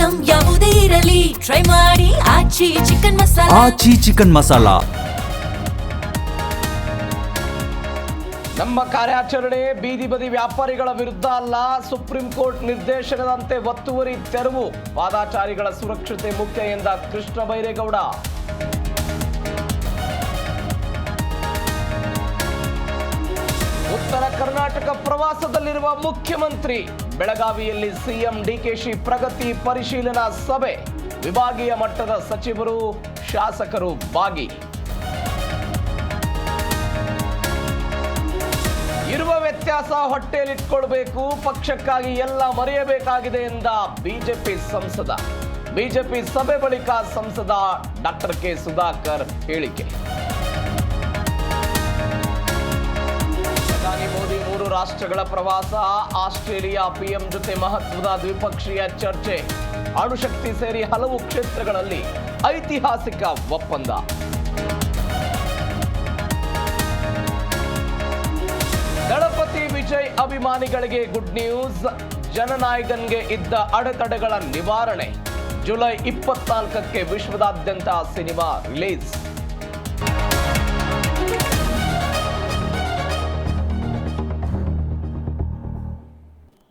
Item ಯಾವುದೇ ಇರಲಿ try ಮಾಡಿ ಆಚಿ ಚಿಕನ್ ಮಸಾಲಾ. ಆಚಿ ಚಿಕನ್ ಮಸಾಲಾ. ನಮ್ಮ ಕಾರ್ಯಾಚರಣೆ ಬೀದಿ ಬದಿ ವ್ಯಾಪಾರಿಗಳ ವಿರುದ್ಧ ಅಲ್ಲ, ಸುಪ್ರೀಂ ಕೋರ್ಟ್ ನಿರ್ದೇಶನದಂತೆ ಒತ್ತುವರಿ ತೆರವು. ಪಾದಾಚಾರಿಗಳ ಸುರಕ್ಷತೆ ಮುಖ್ಯ ಎಂದ ಕೃಷ್ಣ ಬೈರೇಗೌಡ. ಉತ್ತರ ಕರ್ನಾಟಕ ಪ್ರವಾಸದಲ್ಲಿರುವ ಮುಖ್ಯಮಂತ್ರಿ. ಬೆಳಗಾವಿಯಲ್ಲಿ ಸಿಎಂ ಡಿಕೆಶಿ ಪ್ರಗತಿ ಪರಿಶೀಲನಾ ಸಭೆ. ವಿಭಾಗೀಯ ಮಟ್ಟದ ಸಚಿವರು ಶಾಸಕರು ಭಾಗಿ. ಇರುವ ವ್ಯತ್ಯಾಸ ಹೊಟ್ಟೆಯಲ್ಲಿಟ್ಕೊಳ್ಬೇಕು, ಪಕ್ಷಕ್ಕಾಗಿ ಎಲ್ಲ ಮರೆಯಬೇಕಾಗಿದೆ ಎಂದ ಬಿಜೆಪಿ ಸಂಸದ. ಬಿಜೆಪಿ ಸಭೆ ಬಳಿಕ ಸಂಸದ ಡಾಕ್ಟರ್ ಕೆ ಸುಧಾಕರ್ ಹೇಳಿಕೆ. ಪ್ರಧಾನಿ ಮೋದಿ 3 ರಾಷ್ಟ್ರಗಳ ಪ್ರವಾಸ. ಆಸ್ಟ್ರೇಲಿಯಾ ಪಿಎಂ ಜೊತೆ ಮಹತ್ವದ ದ್ವಿಪಕ್ಷೀಯ ಚರ್ಚೆ. ಅಣುಶಕ್ತಿ ಸೇರಿ ಹಲವು ಕ್ಷೇತ್ರಗಳಲ್ಲಿ ಐತಿಹಾಸಿಕ ಒಪ್ಪಂದ. ದಳಪತಿ ವಿಜಯ್ ಅಭಿಮಾನಿಗಳಿಗೆ ಗುಡ್ ನ್ಯೂಸ್. ಜನನಾಯಕನ್ಗೆ ಇದ್ದ ಅಡೆತಡೆಗಳ ನಿವಾರಣೆ. ಜುಲೈ 24ಕ್ಕೆ ವಿಶ್ವದಾದ್ಯಂತ ಸಿನಿಮಾ ರಿಲೀಸ್.